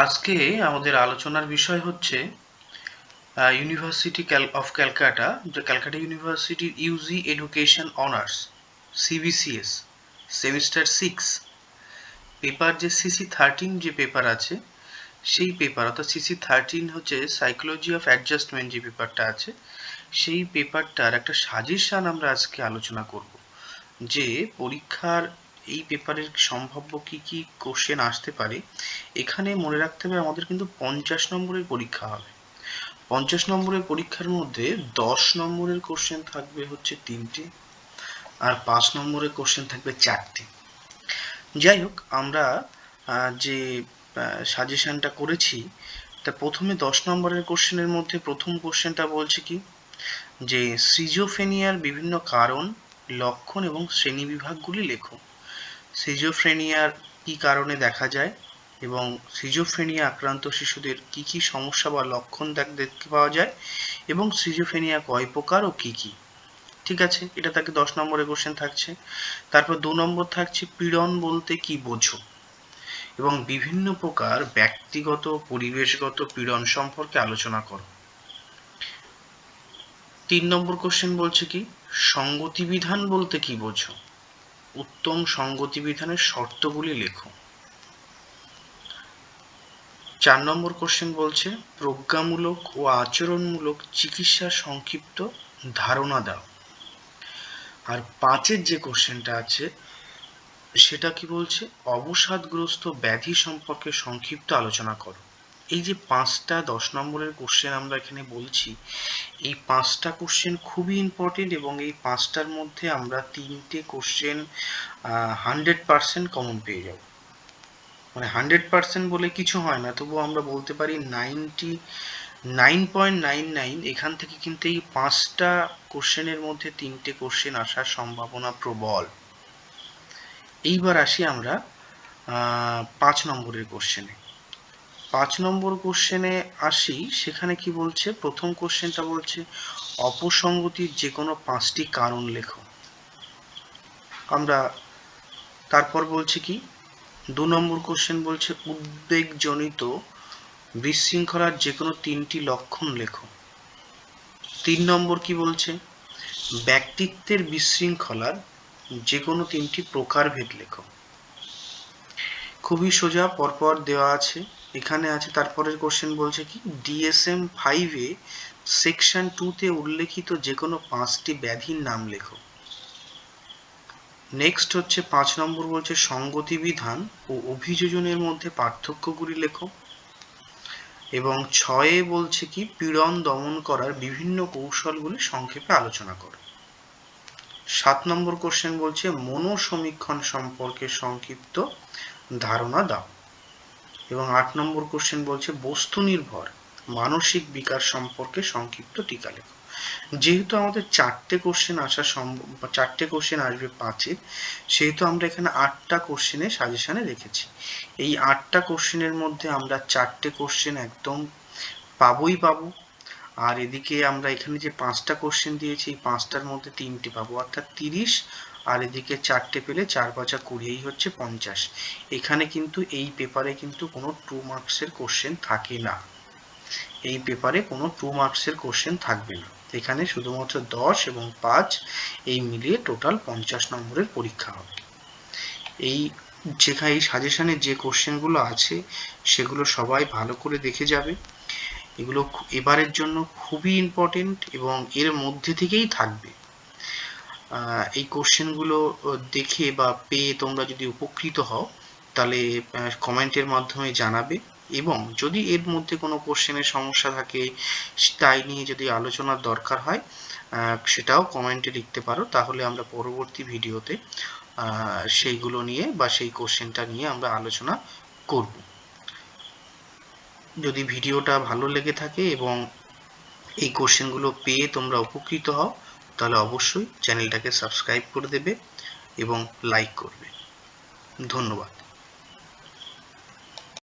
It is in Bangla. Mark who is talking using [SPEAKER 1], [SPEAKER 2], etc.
[SPEAKER 1] আজকে আমাদের আলোচনার বিষয় হচ্ছে ইউনিভার্সিটি অফ ক্যালকাটা, যে ক্যালকাটা ইউনিভার্সিটির UG education honours CBCS semester 6 paper যে CC13 যে পেপার আছে, সেই পেপার অর্থাৎ CC13 হচ্ছে সাইকোলজি অফ অ্যাডজাস্টমেন্ট যে পেপারটা আছে, সেই পেপারটার একটা সাজেশন আমরা আজকে আলোচনা করব। যে পরীক্ষার এই পেপারের সম্ভাব্য কি কি কোশ্চেন আসতে পারে। এখানে মনে রাখতে হবে আমাদের কিন্তু 50 নম্বরের পরীক্ষা হবে। 50 নম্বরের পরীক্ষার মধ্যে 10 নম্বরের কোশ্চেন থাকবে হচ্ছে 3টে, আর 5 নম্বরের কোশ্চেন থাকবে 4টে। যাই হোক, আমরা যে সাজেশনটা করেছি, তা প্রথমে 10 নম্বরের কোশ্চেনের মধ্যে প্রথম কোশ্চেনটা বলছে কি, যে সিজোফ্রেনিয়ার বিভিন্ন কারণ, লক্ষণ এবং শ্রেণীবিভাগগুলি লেখো। সিজোফ্রেনিয়ার কি কারণে দেখা যায় এবং সিজোফ্রেনিয়া আক্রান্ত শিশুদের কি কি সমস্যা বা লক্ষণ দেখতে পাওয়া যায়, এবং সিজোফ্রেনিয়া কয় প্রকার ও কি কি। ঠিক আছে, এটা তাকে 10 নম্বরের কোশ্চেন থাকছে। তারপর 2 নম্বর থাকছে পীড়ন বলতে কি বোঝো, এবং বিভিন্ন প্রকার ব্যক্তিগত পরিবেশগত পীড়ন সম্পর্কে আলোচনা করো। 3 নম্বর কোশ্চেন বলছে কি, সঙ্গতি বিধান বলতে কি বোঝো, উত্তম সঙ্গতি বিধানের শর্তগুলি লেখো। 4 নম্বর কোশ্চেন বলছে প্রজ্ঞামূলক ও আচরণমূলক চিকিৎসার সংক্ষিপ্ত ধারণা দাও। আর 5-এর যে কোশ্চেনটা আছে সেটা কি বলছে, অবসাদগ্রস্ত ব্যাধি সম্পর্কে সংক্ষিপ্ত আলোচনা করো। এই যে 5টা 10 নম্বরের কোশ্চেন আমরা এখানে বলছি, এই 5টা কোশ্চেন খুবই ইম্পর্টেন্ট, এবং এই 5টার মধ্যে আমরা 3টে কোশ্চেন 100% কমন পেয়ে যাব। মানে 100% বলে কিছু হয় না, তবুও আমরা বলতে পারি 99.99 এখান থেকে কিন্তু এই 5টা কোশ্চেনের মধ্যে 3টে কোশ্চেন আসার সম্ভাবনা প্রবল। এইবার আসি আমরা 5 নম্বরের কোশ্চেনে। 5 নম্বর কোশ্চেনে আসি, সেখানে কি বলছে, প্রথম কোশ্চেনটা বলছে অপসঙ্গতির যে কোনো 5টি কারণ লেখো। আমরা তারপর বলছি কি, 2 নম্বর কোশ্চেন বলছে উদ্বেগজনিত বিশৃঙ্খলার যে কোনো 3টি লক্ষণ লেখো। 3 নম্বর কি বলছে, ব্যক্তিত্বের বিশৃঙ্খলার যে কোনো 3টি প্রকারভেদ লেখো। খুবই সোজা, পরপর দেওয়া আছে। এখানে আছে তারপরের কোশ্চেন বলছে কি, DSM-5 সেকশন 2-তে উল্লেখিত যে কোনো 5টি ব্যাধির নাম লেখো। নেক্সট হচ্ছে 5 নম্বর বলছে সঙ্গতি বিধান ও অভিযোজনের মধ্যে পার্থক্যগুলি লেখো। এবং 6-এ বলছে কি, পীড়ন দমন করার বিভিন্ন কৌশলগুলি সংক্ষেপে আলোচনা করো। 7 নম্বর কোশ্চেন বলছে মনোসমীক্ষণ সম্পর্কে সংক্ষিপ্ত ধারণা দাও। এবং 8 নম্বর কোশ্চেন বলছে বস্তু নির্ভর মানসিক বিকাশ সম্পর্কে সংক্ষিপ্ত টিকা লেখো। যেহেতু আমাদের 4টে কোশ্চেন আসা সম্ভব, 4টে কোশ্চেন আসবে 5-এর, সেহেতু আমরা এখানে 8টা কোশ্চেনের সাজেশনে রেখেছি। এই 8টা কোশ্চেনের মধ্যে আমরা 4টে কোশ্চেন একদম পাবোই পাবো, আর এদিকে আমরা এখানে যে 5টা কোশ্চেন দিয়েছি, এই 5টার মধ্যে 3টে পাবো, অর্থাৎ 30, আর এদিকে 4টে পেলে 4 5 20 হচ্ছে 50। এখানে কিন্তু এই পেপারে কিন্তু কোনো 2 মার্কসের কোশ্চেন থাকে না। এই পেপারে কোনো 2 মার্কসের কোশ্চেন থাকবে না। এখানে শুধুমাত্র 10 এবং 5 এই মিলিয়ে টোটাল 50 নম্বরের পরীক্ষা হবে। যেখানে এই সাজেশনে যে কোশ্চেনগুলো আছে সেগুলো সবাই ভালো করে দেখে যাবে। এগুলো এবারের জন্য খুবই ইম্পর্টেন্ট এবং এর মধ্যে থেকেই থাকবে। এই কোশ্চেনগুলো দেখে বা পেয়ে তোমরা যদি উপকৃত হও, তাহলে কমেন্টের মাধ্যমে জানাবে, এবং যদি এর মধ্যে কোনো কোশ্চেনের সমস্যা থাকে, তাই নিয়ে যদি আলোচনার দরকার হয়, সেটাও কমেন্টে লিখতে পারো। তাহলে আমরা পরবর্তী ভিডিওতে সেইগুলো নিয়ে বা সেই কোশ্চেনটা নিয়ে আমরা আলোচনা করব। যদি ভিডিওটা ভালো লেগে থাকে এবং এই কোশ্চেনগুলো পেয়ে তোমরা উপকৃত হও, তাহলে অবশ্যই চ্যানেলটাকে সাবস্ক্রাইব করে দেবে এবং লাইক করবে। ধন্যবাদ।